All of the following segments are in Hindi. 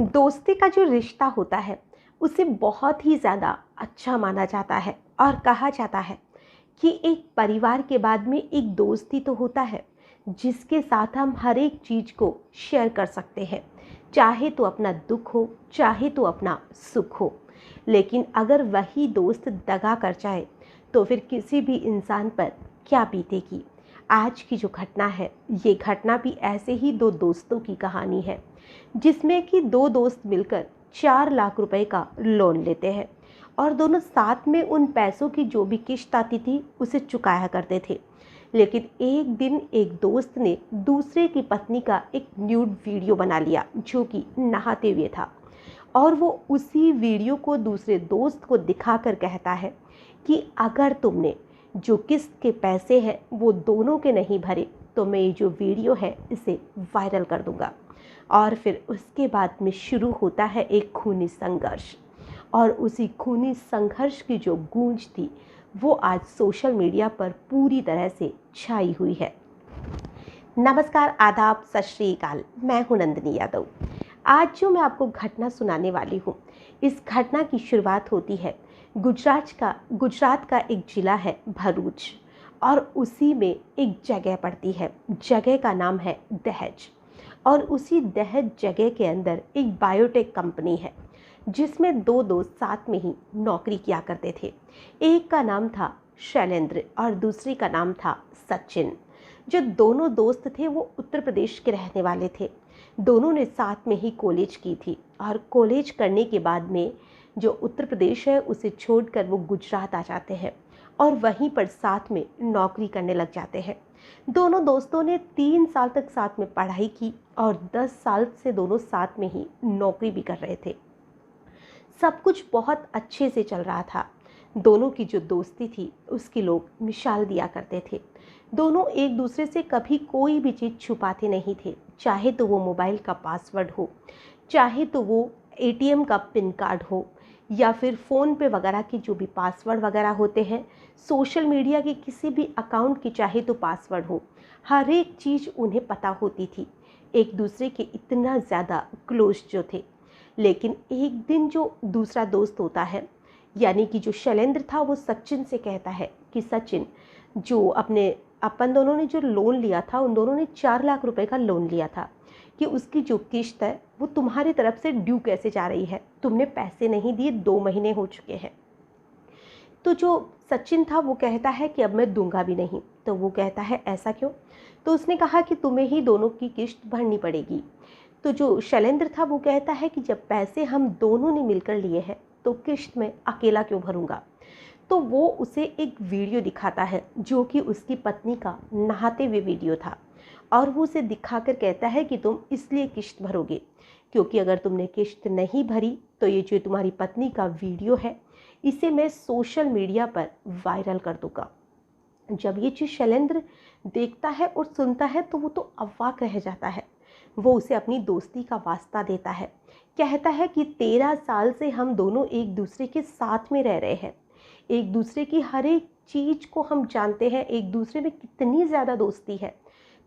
दोस्ती का जो रिश्ता होता है उसे बहुत ही ज़्यादा अच्छा माना जाता है और कहा जाता है कि एक परिवार के बाद में एक दोस्ती तो होता है जिसके साथ हम हर एक चीज़ को शेयर कर सकते हैं, चाहे तो अपना दुख हो चाहे तो अपना सुख हो। लेकिन अगर वही दोस्त दगा कर जाए तो फिर किसी भी इंसान पर क्या बीतेगी। आज की जो घटना है ये घटना भी ऐसे ही दो दोस्तों की कहानी है जिसमें कि दो दोस्त मिलकर 4 लाख रुपए का लोन लेते हैं और दोनों साथ में उन पैसों की जो भी किश्त आती थी उसे चुकाया करते थे। लेकिन एक दिन एक दोस्त ने दूसरे की पत्नी का एक न्यूड वीडियो बना लिया जो कि नहाते हुए था और वो उसी वीडियो को दूसरे दोस्त को दिखाकर कहता है कि अगर तुमने जो किस्त के पैसे हैं वो दोनों के नहीं भरे तो मैं ये जो वीडियो है इसे वायरल कर दूंगा। और फिर उसके बाद में शुरू होता है एक खूनी संघर्ष और उसी खूनी संघर्ष की जो गूंज थी वो आज सोशल मीडिया पर पूरी तरह से छाई हुई है। नमस्कार, आदाब, सत श्री अकाल। मैं हूं नंदिनी यादव। आज जो मैं आपको घटना सुनाने वाली हूं, इस घटना की शुरुआत होती है गुजरात का एक ज़िला है भरूच और उसी में एक जगह पड़ती है। जगह का नाम है दहेज और उसी दहेज जगह के अंदर एक बायोटेक कंपनी है जिसमें दो दोस्त साथ में ही नौकरी किया करते थे। एक का नाम था शैलेंद्र और दूसरी का नाम था सचिन। जो दोनों दोस्त थे वो उत्तर प्रदेश के रहने वाले थे। दोनों ने साथ में ही कॉलेज की थी और कॉलेज करने के बाद में जो उत्तर प्रदेश है उसे छोड़कर वो गुजरात आ जाते हैं और वहीं पर साथ में नौकरी करने लग जाते हैं। दोनों दोस्तों ने 3 साल तक साथ में पढ़ाई की और 10 साल से दोनों साथ में ही नौकरी भी कर रहे थे। सब कुछ बहुत अच्छे से चल रहा था। दोनों की जो दोस्ती थी उसकी लोग मिसाल दिया करते थे। दोनों एक दूसरे से कभी कोई भी चीज़ छुपाते नहीं थे, चाहे तो वो मोबाइल का पासवर्ड हो, चाहे तो वो एटीएम का पिन कार्ड हो या फिर फ़ोन पे वगैरह की जो भी पासवर्ड वगैरह होते हैं, सोशल मीडिया के किसी भी अकाउंट की चाहे तो पासवर्ड हो, हर एक चीज़ उन्हें पता होती थी। एक दूसरे के इतना ज़्यादा क्लोज जो थे। लेकिन एक दिन जो दूसरा दोस्त होता है यानी कि जो शैलेंद्र था वो सचिन से कहता है कि सचिन, जो अपन दोनों ने जो लोन लिया था, उन दोनों ने 4 लाख रुपए का लोन लिया था कि उसकी जो किश्त है वो तुम्हारी तरफ से ड्यू कैसे जा रही है, तुमने पैसे नहीं दिए, 2 महीने हो चुके हैं। तो जो सचिन था वो कहता है कि अब मैं दूंगा भी नहीं। तो वो कहता है ऐसा क्यों? तो उसने कहा कि तुम्हें ही दोनों की किश्त भरनी पड़ेगी। तो जो शैलेंद्र था वो कहता है कि जब पैसे हम दोनों ने मिलकर लिए हैं तो किश्त में अकेला क्यों भरूंगा। तो वो उसे एक वीडियो दिखाता है जो कि उसकी पत्नी का नहाते हुए वीडियो था और वो उसे दिखाकर कहता है कि तुम इसलिए किश्त भरोगे क्योंकि अगर तुमने किश्त नहीं भरी तो ये जो तुम्हारी पत्नी का वीडियो है इसे मैं सोशल मीडिया पर वायरल कर दूंगा। जब ये चीज़ शैलेंद्र देखता है और सुनता है तो वो तो अवाक रह जाता है। वो उसे अपनी दोस्ती का वास्ता देता है, कहता है कि 13 साल से हम दोनों एक दूसरे के साथ में रह रहे हैं, एक दूसरे की हर एक चीज़ को हम जानते हैं, एक दूसरे में कितनी ज़्यादा दोस्ती है,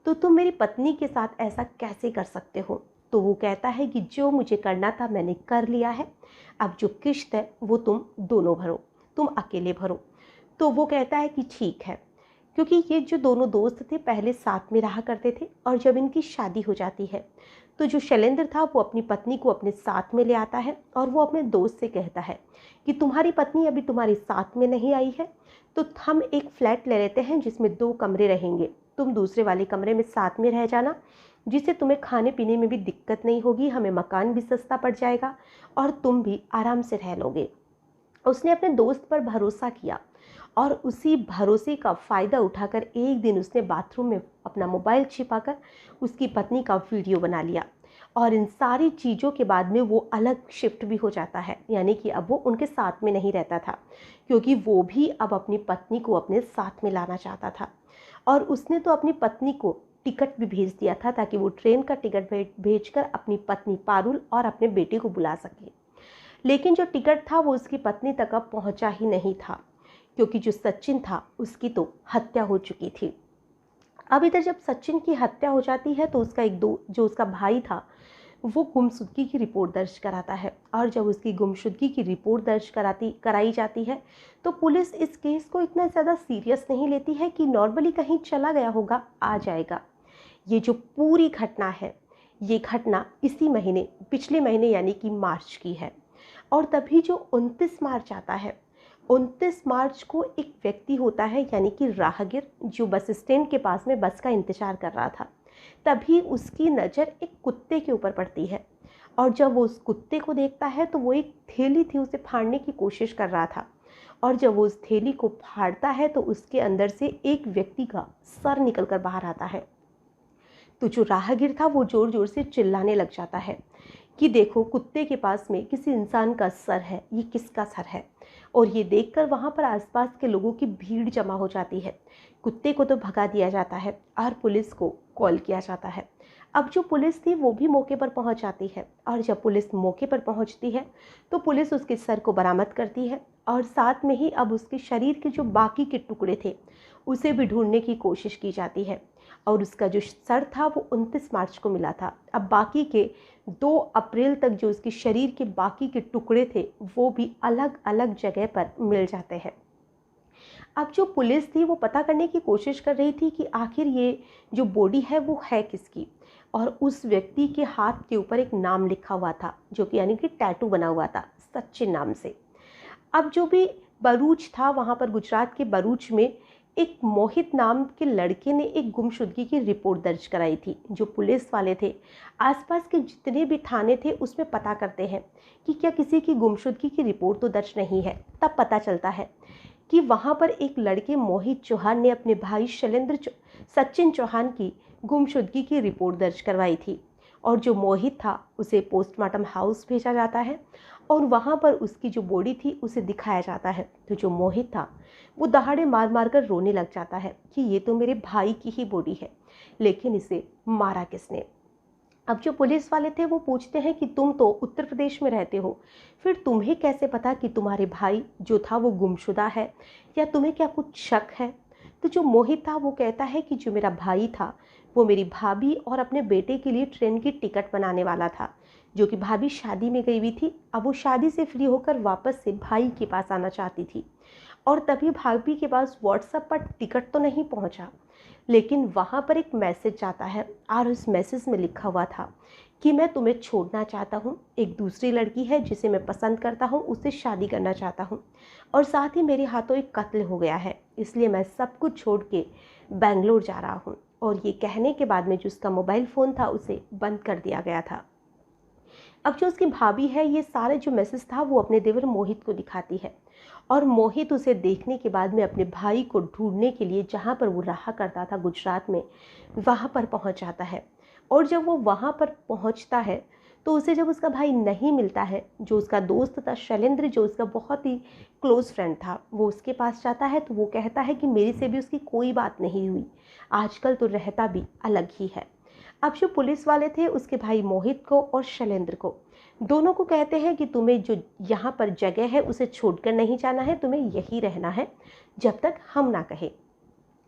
तो तुम मेरी पत्नी के साथ ऐसा कैसे कर सकते हो। तो वो कहता है कि जो मुझे करना था मैंने कर लिया है, अब जो किश्त है वो तुम दोनों भरो, तुम अकेले भरो। तो वो कहता है कि ठीक है, क्योंकि ये जो दोनों दोस्त थे पहले साथ में रहा करते थे और जब इनकी शादी हो जाती है तो जो शैलेंद्र था वो अपनी पत्नी को अपने साथ में ले आता है और वो अपने दोस्त से कहता है कि तुम्हारी पत्नी अभी तुम्हारे साथ में नहीं आई है तो हम एक फ्लैट ले लेते हैं जिसमें 2 कमरे रहेंगे, तुम दूसरे वाले कमरे में साथ में रह जाना, जिससे तुम्हें खाने पीने में भी दिक्कत नहीं होगी, हमें मकान भी सस्ता पड़ जाएगा और तुम भी आराम से रह लोगे। उसने अपने दोस्त पर भरोसा किया और उसी भरोसे का फ़ायदा उठाकर एक दिन उसने बाथरूम में अपना मोबाइल छिपाकर उसकी पत्नी का वीडियो बना लिया और इन सारी चीज़ों के बाद में वो अलग शिफ्ट भी हो जाता है, यानी कि अब वो उनके साथ में नहीं रहता था क्योंकि वो भी अब अपनी पत्नी को अपने साथ में लाना चाहता था। और उसने तो अपनी पत्नी को टिकट भी भेज दिया था ताकि वो ट्रेन का टिकट भेजकर अपनी पत्नी पारुल और अपने बेटे को बुला सके। लेकिन जो टिकट था वो उसकी पत्नी तक अब पहुंचा ही नहीं था क्योंकि जो सचिन था उसकी तो हत्या हो चुकी थी। अब इधर जब सचिन की हत्या हो जाती है तो उसका जो उसका भाई था वो गुमशुदगी की रिपोर्ट दर्ज कराता है। और जब उसकी गुमशुदगी की रिपोर्ट दर्ज कराई जाती है तो पुलिस इस केस को इतना ज़्यादा सीरियस नहीं लेती है कि नॉर्मली कहीं चला गया होगा, आ जाएगा। ये जो पूरी घटना है, ये घटना इसी महीने, पिछले महीने यानी कि मार्च की है। और तभी जो 29 मार्च आता है, 29 मार्च को एक व्यक्ति होता है यानी कि राहगीर, जो बस स्टैंड के पास में बस का इंतज़ार कर रहा था। तभी उसकी नज़र एक कुत्ते के ऊपर पड़ती है। और जब वो उस कुत्ते को देखता है तो वो एक थैली थी, उसे फाड़ने की कोशिश कर रहा था। और जब वो उस थैली को फाड़ता है तो उसके अंदर से एक व्यक्ति का सर निकल कर बाहर आता है। तो जो राहगीर था वो ज़ोर ज़ोर से चिल्लाने लग जाता है कि देखो, कुत्ते के पास में किसी इंसान का सर है, ये किसका सर है। और ये देखकर वहाँ पर आसपास के लोगों की भीड़ जमा हो जाती है। कुत्ते को तो भगा दिया जाता है और पुलिस को कॉल किया जाता है। अब जो पुलिस थी वो भी मौके पर पहुँच जाती है। और जब पुलिस मौके पर पहुँचती है तो पुलिस उसके सर को बरामद करती है। और साथ में ही अब उसके शरीर के जो बाकी के टुकड़े थे उसे भी ढूंढने की कोशिश की जाती है। और उसका जो सर था वो 29 मार्च को मिला था। अब बाकी के 2 अप्रैल तक जो उसके शरीर के बाकी के टुकड़े थे वो भी अलग अलग जगह पर मिल जाते हैं। अब जो पुलिस थी वो पता करने की कोशिश कर रही थी कि आखिर ये जो बॉडी है वो है किसकी। और उस व्यक्ति के हाथ के ऊपर एक नाम लिखा हुआ था, जो कि यानी कि टैटू बना हुआ था सचिन नाम से। अब जो भी भरूच था, वहाँ पर गुजरात के भरूच में एक मोहित नाम के लड़के ने एक गुमशुदगी की रिपोर्ट दर्ज कराई थी। जो पुलिस वाले थे आसपास के जितने भी थाने थे उसमें पता करते हैं कि क्या किसी की गुमशुदगी की रिपोर्ट तो दर्ज नहीं है। तब पता चलता है कि वहाँ पर एक लड़के मोहित चौहान ने अपने भाई सचिन चौहान की गुमशुदगी की रिपोर्ट दर्ज करवाई थी। और जो मोहित था उसे पोस्टमार्टम हाउस भेजा जाता है और वहाँ पर उसकी जो बॉडी थी उसे दिखाया जाता है। तो जो मोहित था वो दहाड़े मार मार कर रोने लग जाता है कि ये तो मेरे भाई की ही बॉडी है, लेकिन इसे मारा किसने। अब जो पुलिस वाले थे वो पूछते हैं कि तुम तो उत्तर प्रदेश में रहते हो, फिर तुम्हें कैसे पता कि तुम्हारे भाई जो था वो गुमशुदा है, या तुम्हें क्या कुछ शक है। तो जो मोहित था वो कहता है कि जो मेरा भाई था वो मेरी भाभी और अपने बेटे के लिए ट्रेन की टिकट बनाने वाला था, जो कि भाभी शादी में गई हुई थी। अब वो शादी से फ्री होकर वापस से भाई के पास आना चाहती थी। और तभी भाभी के पास व्हाट्सएप पर टिकट तो नहीं पहुंचा, लेकिन वहाँ पर एक मैसेज जाता है और उस मैसेज में लिखा हुआ था कि मैं तुम्हें छोड़ना चाहता हूँ, एक दूसरी लड़की है जिसे मैं पसंद करता हूँ, उससे शादी करना चाहता हूँ, और साथ ही मेरे हाथों एक कत्ल हो गया है, इसलिए मैं सब कुछ छोड़ के बेंगलोर जा रहा हूँ। और ये कहने के बाद में जो उसका मोबाइल फ़ोन था उसे बंद कर दिया गया था। अब जो उसकी भाभी है ये सारे जो मैसेज था वो अपने देवर मोहित को दिखाती है। और मोहित उसे देखने के बाद में अपने भाई को ढूंढने के लिए जहाँ पर वो रहा करता था गुजरात में, वहाँ पर पहुँच जाता है। और जब वो वहाँ पर पहुँचता है तो उसे जब उसका भाई नहीं मिलता है, जो उसका दोस्त था शैलेंद्र, जो उसका बहुत ही क्लोज़ फ्रेंड था, वो उसके पास जाता है तो वो कहता है कि मेरी से भी उसकी कोई बात नहीं हुई, आजकल तो रहता भी अलग ही है। अब जो पुलिस वाले थे उसके भाई मोहित को और शैलेंद्र को, दोनों को कहते हैं कि तुम्हें जो यहाँ पर जगह है उसे छोड़कर नहीं जाना है, तुम्हें यहीं रहना है जब तक हम ना कहें।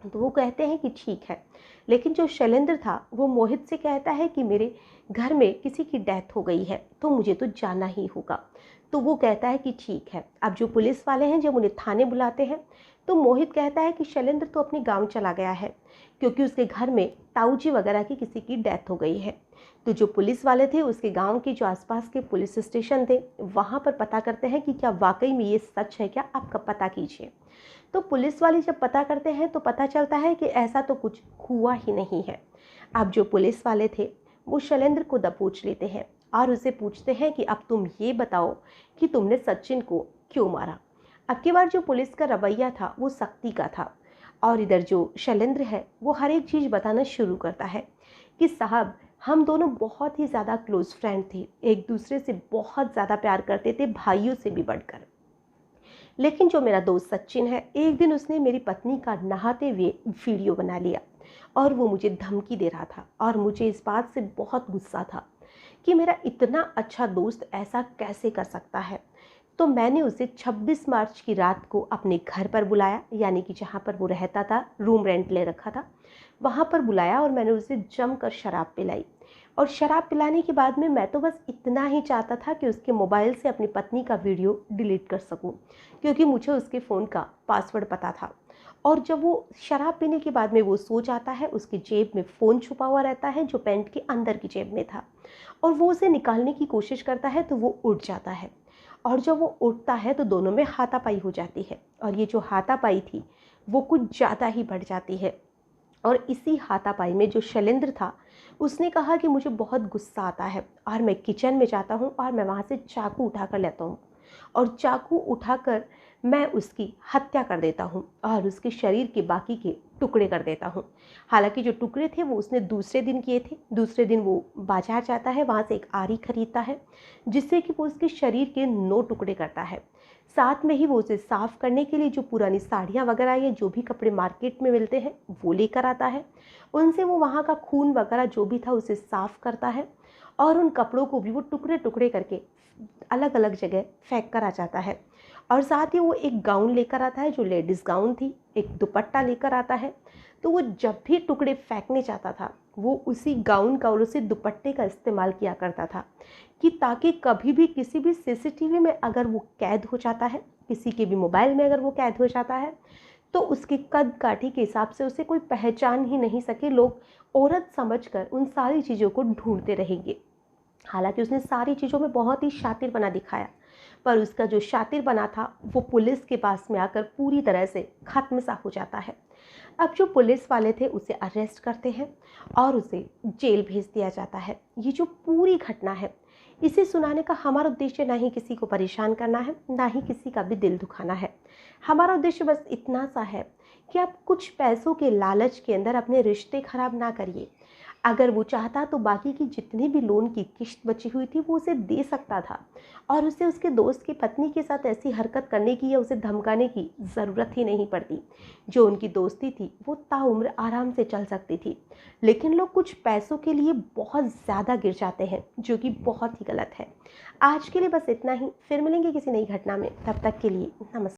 तो वो कहते हैं कि ठीक है। लेकिन जो शैलेंद्र था वो मोहित से कहता है कि मेरे घर में किसी की डेथ हो गई है तो मुझे तो जाना ही होगा। तो वो कहता है कि ठीक है। अब जो पुलिस वाले हैं जब उन्हें थाने बुलाते हैं तो मोहित कहता है कि शैलेंद्र तो अपने गांव चला गया है क्योंकि उसके घर में ताऊजी वगैरह की किसी की डेथ हो गई है। तो जो पुलिस वाले थे उसके गांव के जो आसपास के पुलिस स्टेशन थे वहाँ पर पता करते हैं कि क्या वाकई में ये सच है, क्या आपका पता कीजिए। तो पुलिस वाले जब पता करते हैं तो पता चलता है कि ऐसा तो कुछ हुआ ही नहीं है। अब जो पुलिस वाले थे वो शैलेंद्र को दबोच लेते हैं और उसे पूछते हैं कि अब तुम ये बताओ कि तुमने सचिन को क्यों मारा। अब की बार जो पुलिस का रवैया था वो सख्ती का था और इधर जो शैलेंद्र है वो हर एक चीज़ बताना शुरू करता है कि साहब हम दोनों बहुत ही ज़्यादा क्लोज फ्रेंड थे, एक दूसरे से बहुत ज़्यादा प्यार करते थे, भाइयों से भी बढ़कर। लेकिन जो मेरा दोस्त सचिन है, एक दिन उसने मेरी पत्नी का नहाते हुए वीडियो बना लिया और वो मुझे धमकी दे रहा था और मुझे इस बात से बहुत गुस्सा था कि मेरा इतना अच्छा दोस्त ऐसा कैसे कर सकता है। तो मैंने उसे 26 मार्च की रात को अपने घर पर बुलाया, यानी कि जहाँ पर वो रहता था, रूम रेंट ले रखा था, वहाँ पर बुलाया और मैंने उसे जमकर शराब पिलाई। और शराब पिलाने के बाद में मैं तो बस इतना ही चाहता था कि उसके मोबाइल से अपनी पत्नी का वीडियो डिलीट कर सकूं, क्योंकि मुझे उसके फ़ोन का पासवर्ड पता था। और जब वो शराब पीने के बाद में वो सो जाता है, उसकी जेब में फ़ोन छुपा हुआ रहता है जो पैंट के अंदर की जेब में था, और वो उसे निकालने की कोशिश करता है तो वो उठ जाता है। और जब वो उठता है तो दोनों में हाथापाई हो जाती है, और ये जो हाथापाई थी वो कुछ ज़्यादा ही बढ़ जाती है। और इसी हाथापाई में जो शैलेंद्र था, उसने कहा कि मुझे बहुत गुस्सा आता है, और मैं किचन में जाता हूँ और मैं वहाँ से चाकू उठा कर लेता हूँ, और चाकू उठाकर मैं उसकी हत्या कर देता हूँ और उसके शरीर के बाकी के टुकड़े कर देता हूँ। हालांकि जो टुकड़े थे वो उसने दूसरे दिन किए थे। दूसरे दिन वो बाजार जाता है, वहाँ से एक आरी खरीदता है जिससे कि वो उसके शरीर के 9 टुकड़े करता है। साथ में ही वो उसे साफ़ करने के लिए जो पुरानी साड़ियाँ वगैरह या जो भी कपड़े मार्केट में मिलते हैं वो लेकर आता है। उनसे वो वहाँ का खून वगैरह जो भी था उसे साफ़ करता है, और उन कपड़ों को भी वो टुकड़े टुकड़े करके अलग अलग जगह फेंक कर आ जाता है। और साथ ही वो एक गाउन लेकर आता है जो लेडीज़ गाउन थी, एक दुपट्टा लेकर आता है। तो वो जब भी टुकड़े फेंकने जाता था वो उसी गाउन का और उसी दुपट्टे का इस्तेमाल किया करता था, कि ताकि कभी भी किसी भी सीसीटीवी में अगर वो कैद हो जाता है, किसी के भी मोबाइल में अगर वो कैद हो जाता है, तो उसके कद काठी के हिसाब से उसे कोई पहचान ही नहीं सके। लोग औरत समझकर उन सारी चीज़ों को ढूंढते रहेंगे। हालांकि उसने सारी चीज़ों में बहुत ही शातिर बना दिखाया, पर उसका जो शातिर बना था वो पुलिस के पास में आकर पूरी तरह से खत्म सा हो जाता है। अब जो पुलिस वाले थे उसे अरेस्ट करते हैं और उसे जेल भेज दिया जाता है। ये जो पूरी घटना है, इसे सुनाने का हमारा उद्देश्य ना ही किसी को परेशान करना है, ना ही किसी का भी दिल दुखाना है। हमारा उद्देश्य बस इतना सा है कि आप कुछ पैसों के लालच के अंदर अपने रिश्ते खराब ना करिए। अगर वो चाहता तो बाकी की जितनी भी लोन की किश्त बची हुई थी वो उसे दे सकता था, और उसे उसके दोस्त की पत्नी के साथ ऐसी हरकत करने की या उसे धमकाने की ज़रूरत ही नहीं पड़ती। जो उनकी दोस्ती थी वो ताउम्र आराम से चल सकती थी। लेकिन लोग कुछ पैसों के लिए बहुत ज़्यादा गिर जाते हैं, जो कि बहुत ही गलत है। आज के लिए बस इतना ही, फिर मिलेंगे किसी नई घटना में। तब तक के लिए नमस्कार।